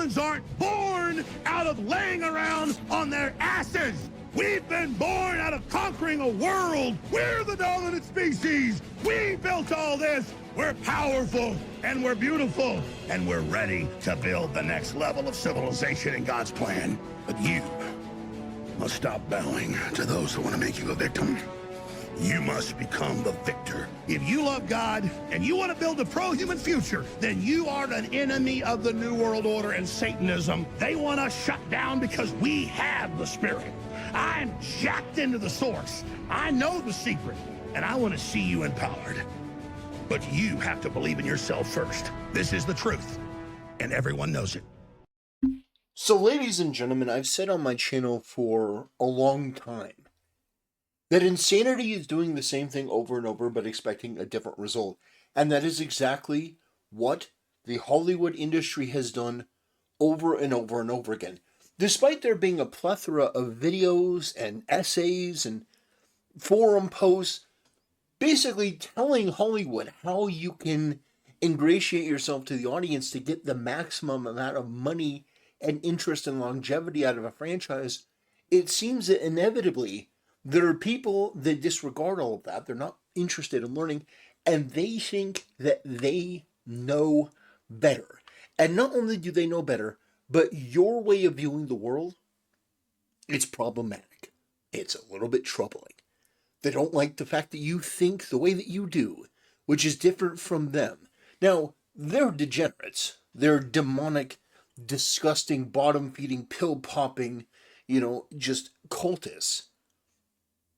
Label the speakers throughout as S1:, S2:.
S1: Humans aren't born out of laying around on their asses. We've been born out of conquering a world. We're the dominant species. We built all this. We're powerful and we're beautiful and we're ready to build the next level of civilization in God's plan. But you must stop bowing to those who want to make you a victim. You must become the victor. If you love God and you want to build a pro-human future, then you are an enemy of the New World Order and Satanism. They want us shut down because we have the Spirit. I'm jacked into the source. I know the secret, and I want to see you empowered. But you have to believe in yourself first. This is the truth, and everyone knows it.
S2: So, ladies and gentlemen, I've said on my channel for a long time that insanity is doing the same thing over and over but expecting a different result. And that is exactly what the Hollywood industry has done over and over and over again. Despite there being a plethora of videos and essays and forum posts basically telling Hollywood how you can ingratiate yourself to the audience to get the maximum amount of money and interest and longevity out of a franchise, it seems that inevitably there are people that disregard all of that. They're not interested in learning, and they think that they know better. And not only do they know better, but your way of viewing the world, it's problematic. It's a little bit troubling. They don't like the fact that you think the way that you do, which is different from them. Now, they're degenerates. They're demonic, disgusting, bottom-feeding, pill-popping, just cultists.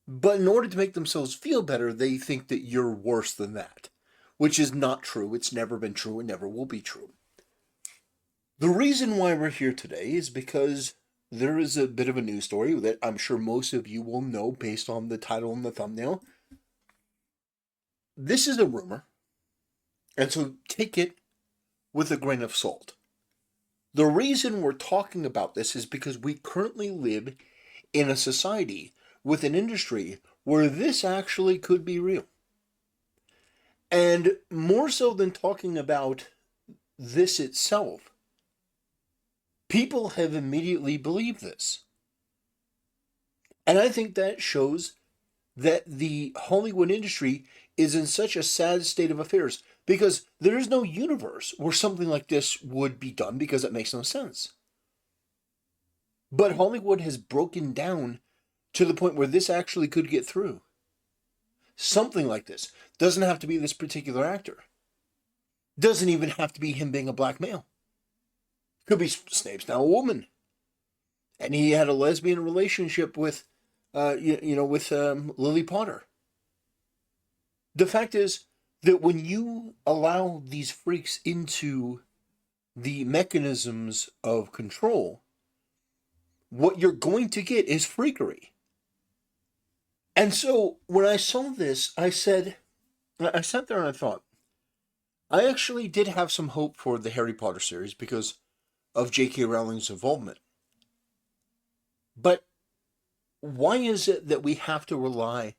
S2: But in order to make themselves feel better, they think that you're worse than that, which is not true. It's never been true and never will be true. The reason why we're here today is because there is a bit of a news story that I'm sure most of you will know based on the title and the thumbnail. This is a rumor, and so take it with a grain of salt. The reason we're talking about this is because we currently live in a society with an industry where this actually could be real. And more so than talking about this itself, people have immediately believed this. And I think that shows that the Hollywood industry is in such a sad state of affairs because there is no universe where something like this would be done because it makes no sense. But Hollywood has broken down to the point where this actually could get through. Something like this doesn't have to be this particular actor. Doesn't even have to be him being a black male. Could be Snape's now a woman, and he had a lesbian relationship with, Lily Potter. The fact is that when you allow these freaks into the mechanisms of control, what you're going to get is freakery. And so when I saw this, I sat there and I thought, I actually did have some hope for the Harry Potter series because of J.K. Rowling's involvement. But why is it that we have to rely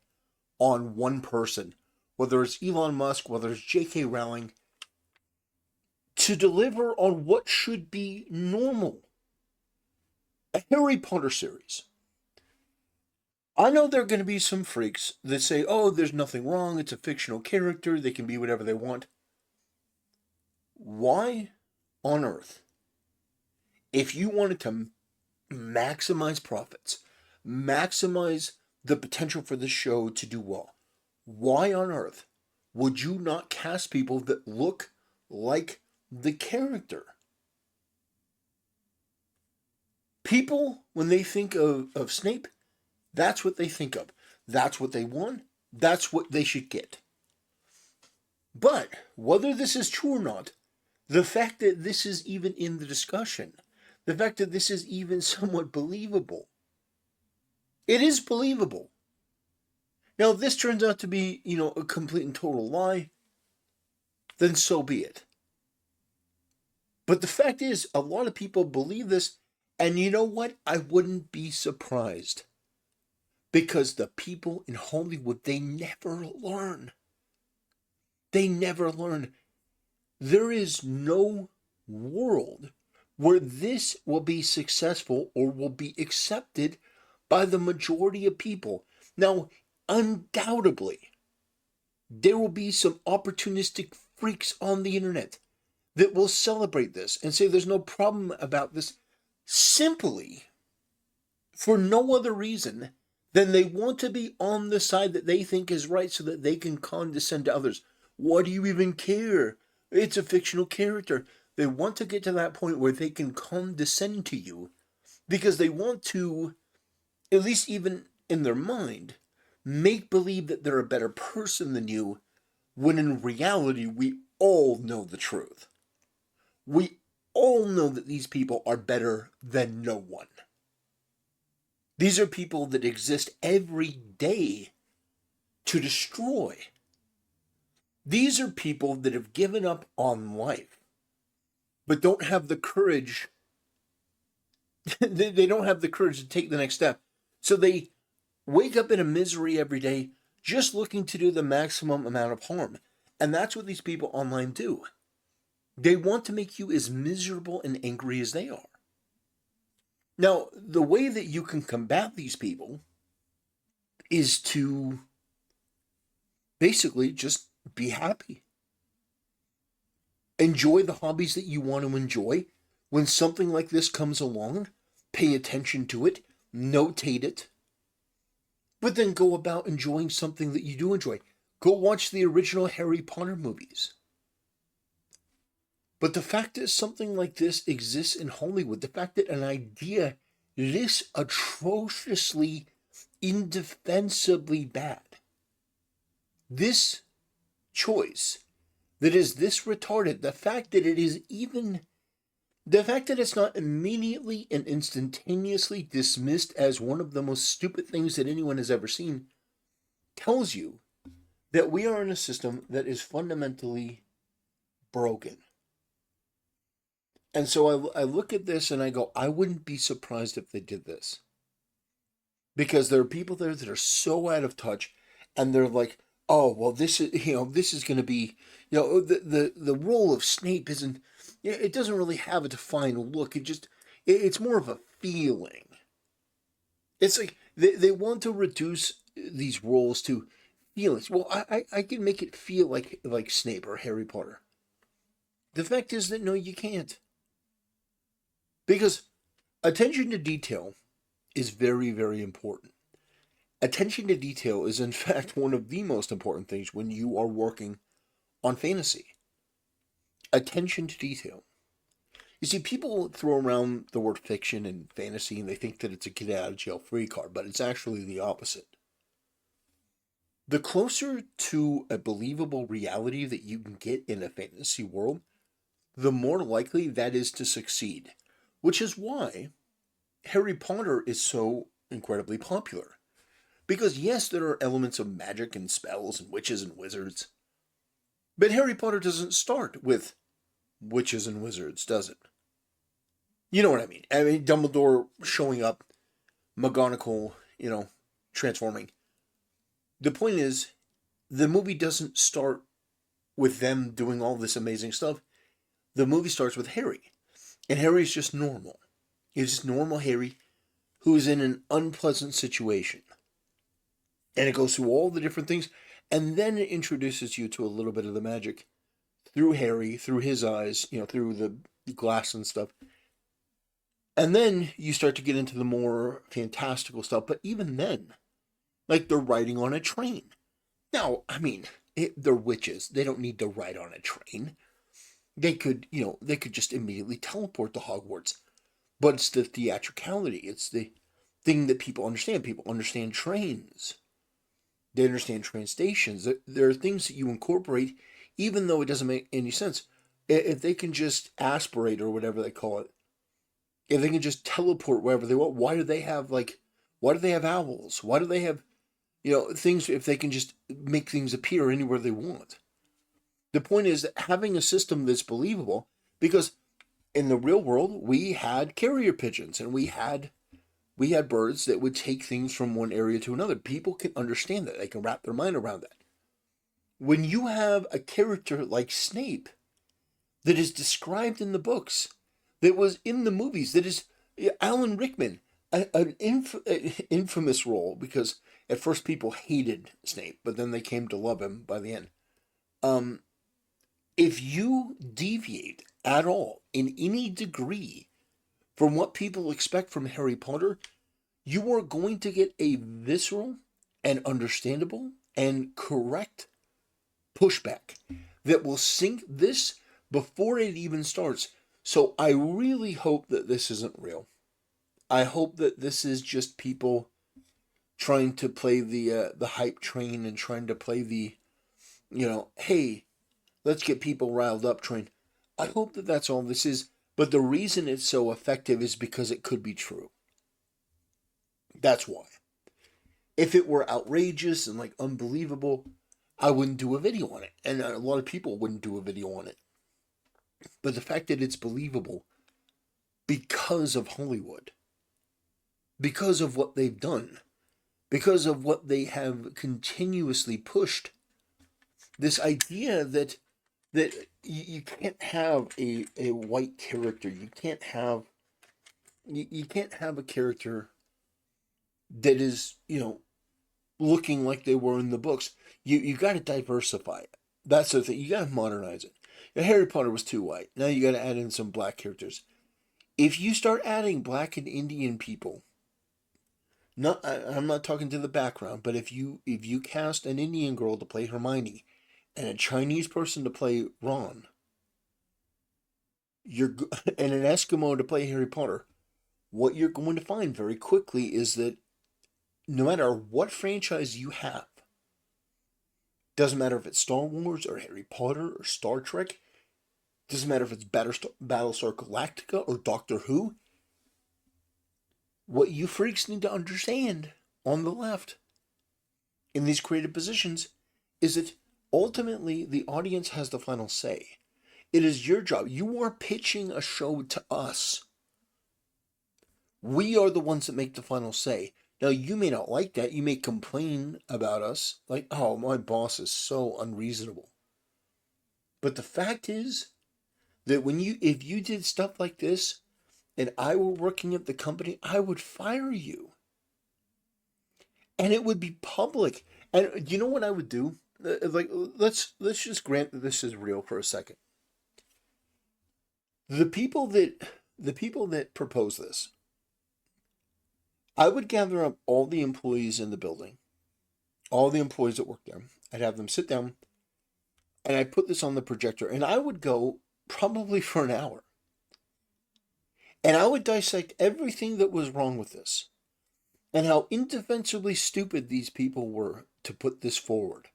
S2: on one person, whether it's Elon Musk, whether it's J.K. Rowling, to deliver on what should be normal? A Harry Potter series. I know there are going to be some freaks that say, oh, there's nothing wrong, it's a fictional character, they can be whatever they want. Why on earth, if you wanted to maximize profits, maximize the potential for the show to do well, why on earth would you not cast people that look like the character? People, when they think of Snape, that's what they think of. That's what they want. That's what they should get. But whether this is true or not, the fact that this is even in the discussion, the fact that this is even somewhat believable, it is believable. Now, if this turns out to be, a complete and total lie, then so be it. But the fact is, a lot of people believe this, and you know what? I wouldn't be surprised. Because the people in Hollywood, they never learn. They never learn. There is no world where this will be successful or will be accepted by the majority of people. Now, undoubtedly, there will be some opportunistic freaks on the internet that will celebrate this and say there's no problem about this, simply for no other reason than they want to be on the side that they think is right so that they can condescend to others. What do you even care? It's a fictional character. They want to get to that point where they can condescend to you because they want to, at least even in their mind, make believe that they're a better person than you, when in reality we all know the truth. We all know that these people are better than no one. These are people that exist every day to destroy. These are people that have given up on life, but don't have the courage. They don't have the courage to take the next step. So they wake up in a misery every day, just looking to do the maximum amount of harm. And that's what these people online do. They want to make you as miserable and angry as they are. Now, the way that you can combat these people is to basically just be happy. Enjoy the hobbies that you want to enjoy. When something like this comes along, pay attention to it, notate it, but then go about enjoying something that you do enjoy. Go watch the original Harry Potter movies. But the fact that something like this exists in Hollywood, the fact that an idea this atrociously, indefensibly bad, this choice that is this retarded, the fact that it's not immediately and instantaneously dismissed as one of the most stupid things that anyone has ever seen, tells you that we are in a system that is fundamentally broken. And so I look at this and I go, I wouldn't be surprised if they did this. Because there are people there that are so out of touch, and they're like, oh, well, this is going to be, the role of Snape isn't, it doesn't really have a defined look. It's more of a feeling. It's like they want to reduce these roles to feelings. Well, I can make it feel like Snape or Harry Potter. The fact is that no, you can't. Because attention to detail is very, very important. Attention to detail is, in fact, one of the most important things when you are working on fantasy. Attention to detail. You see, people throw around the word fiction and fantasy and they think that it's a get out of jail free card, but it's actually the opposite. The closer to a believable reality that you can get in a fantasy world, the more likely that is to succeed. Which is why Harry Potter is so incredibly popular. Because yes, there are elements of magic and spells and witches and wizards. But Harry Potter doesn't start with witches and wizards, does it? You know what I mean? I mean, Dumbledore showing up, McGonagall, transforming. The point is, the movie doesn't start with them doing all this amazing stuff. The movie starts with Harry. And Harry's just normal. He's just normal Harry who is in an unpleasant situation. And it goes through all the different things. And then it introduces you to a little bit of the magic through Harry, through his eyes, through the glass and stuff. And then you start to get into the more fantastical stuff. But even then, like they're riding on a train. Now, I mean, they're witches. They don't need to ride on a train. They could just immediately teleport to Hogwarts. But it's the theatricality. It's the thing that people understand. People understand trains. They understand train stations. There are things that you incorporate, even though it doesn't make any sense. If they can just aspirate or whatever they call it, if they can just teleport wherever they want, why do they have owls? Why do they have, things if they can just make things appear anywhere they want? The point is that having a system that's believable, because in the real world, we had carrier pigeons and we had birds that would take things from one area to another. People can understand that. They can wrap their mind around that. When you have a character like Snape that is described in the books, that was in the movies. That is Alan Rickman, an infamous role, because at first people hated Snape, but then they came to love him by the end. Um, if you deviate at all in any degree from what people expect from Harry Potter, you are going to get a visceral and understandable and correct pushback that will sink this before it even starts. So I really hope that this isn't real. I hope that this is just people trying to play the hype train and trying to play the, hey, let's get people riled up train. I hope that that's all this is. But the reason it's so effective is because it could be true. That's why. If it were outrageous and like unbelievable, I wouldn't do a video on it. And a lot of people wouldn't do a video on it. But the fact that it's believable because of Hollywood, because of what they've done, because of what they have continuously pushed, this idea that you can't have a white character, you can't have a character that is, looking like they were in the books. You got to diversify it. That's the thing. You got to modernize it. Harry Potter was too white. Now you got to add in some black characters. If you start adding black and Indian people, I'm not talking to the background, but if you cast an Indian girl to play Hermione and a Chinese person to play Ron, and an Eskimo to play Harry Potter, what you're going to find very quickly is that no matter what franchise you have, doesn't matter if it's Star Wars or Harry Potter or Star Trek, doesn't matter if it's Battlestar Galactica or Doctor Who, what you freaks need to understand on the left in these creative positions is that ultimately the audience has the final say. It is your job. You are pitching a show to us. We are the ones that make the final say. Now, you may not like that. You may complain about us, like, oh, my boss is so unreasonable. But the fact is that if you did stuff like this, and I were working at the company, I would fire you. And it would be public. And you know what I would do? Like, let's just grant that this is real for a second. The people that propose this, I would gather up all the employees in the building, all the employees that work there. I'd have them sit down, and I'd put this on the projector, and I would go probably for an hour. And I would dissect everything that was wrong with this, and how indefensibly stupid these people were to put this forward.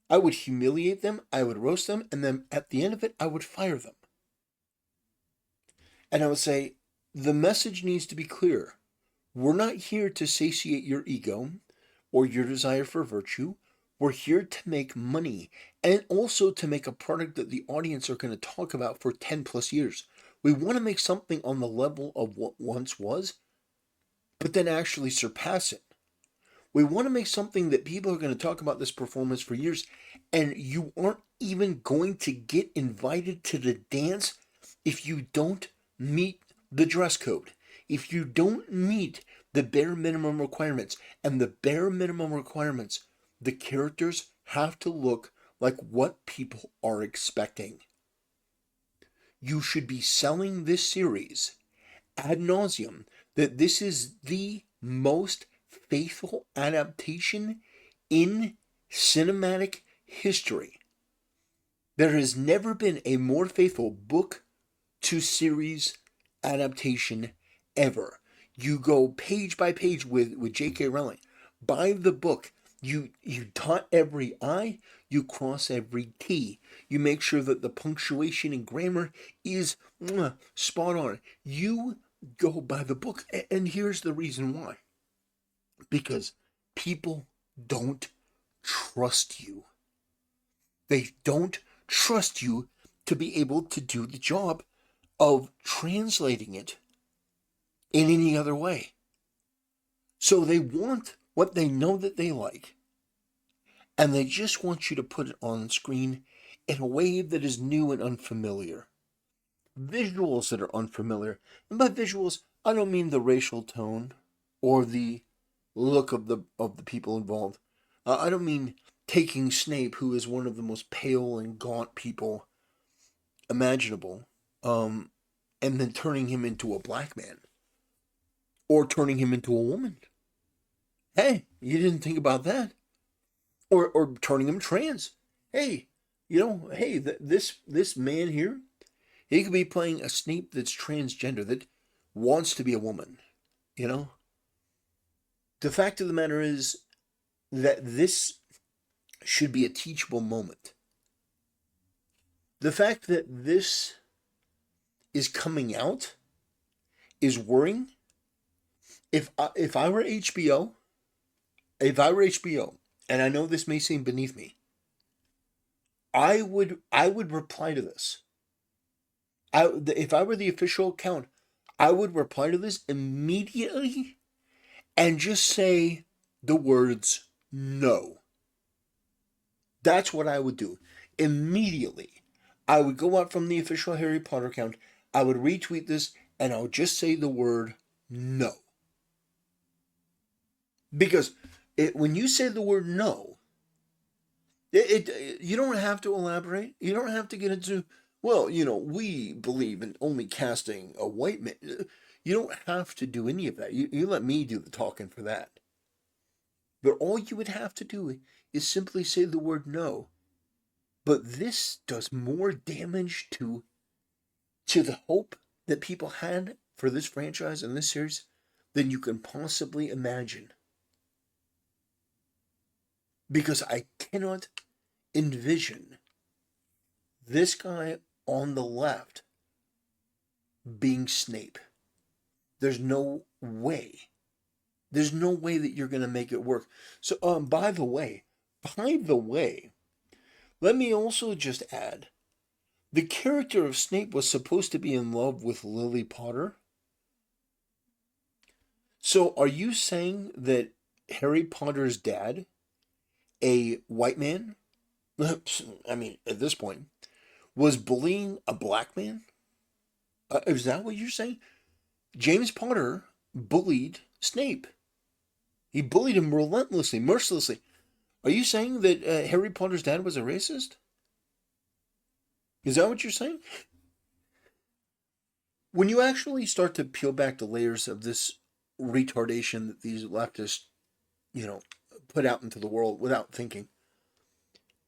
S2: I would humiliate them, I would roast them, and then at the end of it, I would fire them. And I would say, the message needs to be clear. We're not here to satiate your ego or your desire for virtue. We're here to make money and also to make a product that the audience are going to talk about for 10 plus years. We want to make something on the level of what once was, but then actually surpass it. We want to make something that people are going to talk about this performance for years, and you aren't even going to get invited to the dance if you don't meet the dress code. If you don't meet the bare minimum requirements, and the bare minimum requirements, the characters have to look like what people are expecting. You should be selling this series ad nauseum that this is the most faithful adaptation in cinematic history. There has never been a more faithful book to series adaptation ever. You go page by page with J.K. Rowling. Buy the book. You dot every I, you cross every T. You make sure that the punctuation and grammar is spot on. You go by the book. And here's the reason why. Because people don't trust you. They don't trust you to be able to do the job of translating it in any other way. So they want what they know that they like, and they just want you to put it on screen in a way that is new and unfamiliar. visuals that are unfamiliar. And by visuals, I don't mean the racial tone or the look of the people involved. I don't mean taking Snape, who is one of the most pale and gaunt people imaginable, and then turning him into a black man or turning him into a woman. Hey, you didn't think about that. Or turning him trans. Hey, hey, this man here, he could be playing a Snape that's transgender, that wants to be a woman, you know? The fact of the matter is that this should be a teachable moment. The fact that this is coming out is worrying. If I were HBO, and I know this may seem beneath me, I would reply to this. If I were the official account, I would reply to this immediately and just say the words no. That's what I would do. Immediately, I would go out from the official Harry Potter account, I would retweet this, and I would just say the word no. Because when you say the word no, you don't have to elaborate. You don't have to get into, well, we believe in only casting a white man. You don't have to do any of that. You let me do the talking for that. But all you would have to do is simply say the word no. But this does more damage to the hope that people had for this franchise and this series than you can possibly imagine. Because I cannot envision this guy on the left being Snape. There's no way. There's no way that you're going to make it work. So, by the way, let me also just add, the character of Snape was supposed to be in love with Lily Potter. So, are you saying that Harry Potter's dad, a white man, I mean, at this point, was bullying a black man? Is that what you're saying? James Potter bullied Snape. He bullied him relentlessly, mercilessly. Are you saying that Harry Potter's dad was a racist? Is that what you're saying? When you actually start to peel back the layers of this retardation that these leftists, put out into the world without thinking,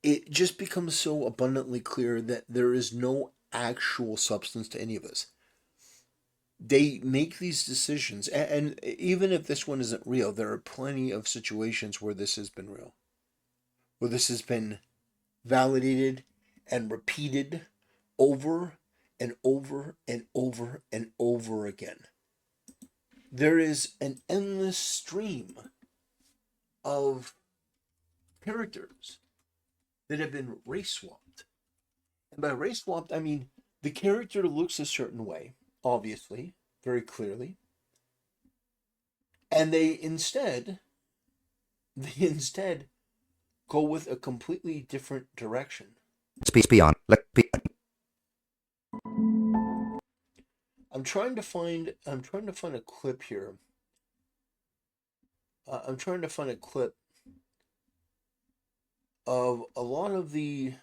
S2: it just becomes so abundantly clear that there is no actual substance to any of this. They make these decisions, and even if this one isn't real, there are plenty of situations where this has been real, where this has been validated and repeated over and over and over and over again. There is an endless stream of characters that have been race swapped. And by race swapped, I mean the character looks a certain way, obviously, very clearly. And they instead go with a completely different direction.
S3: Speak beyond.
S2: I'm trying to find a clip here. I'm trying to find a clip of a lot of the.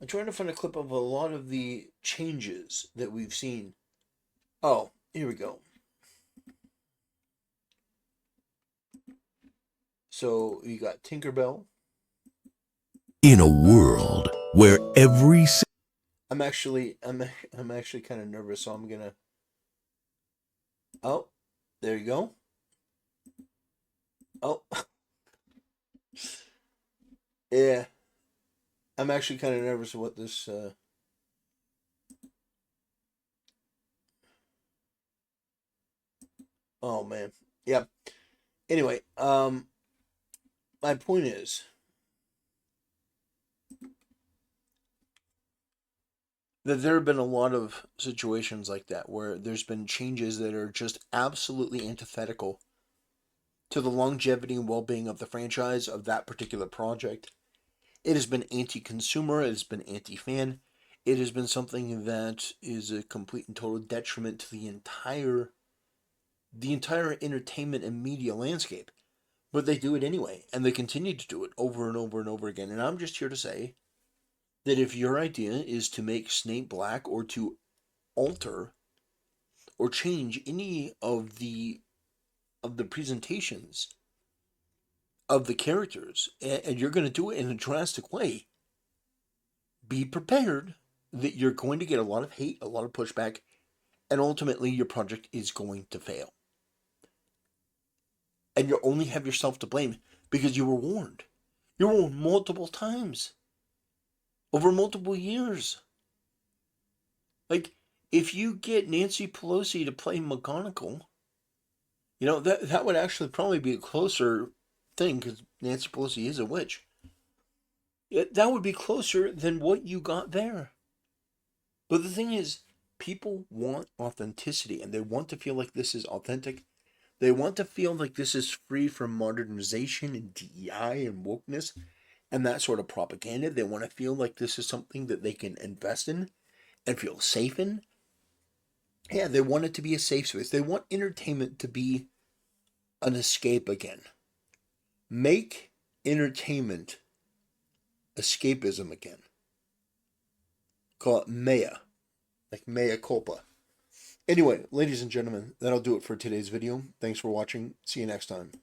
S2: I'm trying to find a clip of a lot of the changes that we've seen. Oh, here we go. So you got Tinkerbell.
S4: In a world where every
S2: I'm actually kind of nervous, so I'm gonna. Oh, there you go. Oh, yeah. I'm actually kind of nervous of what this. Oh man, yeah. Anyway, my point is, that there have been a lot of situations like that where there's been changes that are just absolutely antithetical to the longevity and well-being of the franchise, of that particular project. It has been anti-consumer, it has been anti-fan, it has been something that is a complete and total detriment to the entire entertainment and media landscape. But they do it anyway, and they continue to do it over and over and over again. And I'm just here to say that if your idea is to make Snape black, or to alter or change any of the presentations of the characters, and you're going to do it in a drastic way, be prepared that you're going to get a lot of hate, a lot of pushback, and ultimately your project is going to fail. And you only have yourself to blame because you were warned. You were warned multiple times over multiple years. Like, if you get Nancy Pelosi to play McGonagall, you know, that would actually probably be a closer thing, because Nancy Pelosi is a witch. That would be closer than what you got there. But the thing is, people want authenticity, and they want to feel like this is authentic. They want to feel like this is free from modernization and DEI and wokeness and that sort of propaganda. They want to feel like this is something that they can invest in and feel safe in. Yeah, they want it to be a safe space. They want entertainment to be an escape again. Make entertainment escapism again. Call it mea, like mea culpa. Anyway, ladies and gentlemen, that'll do it for today's video. Thanks for watching. See you next time.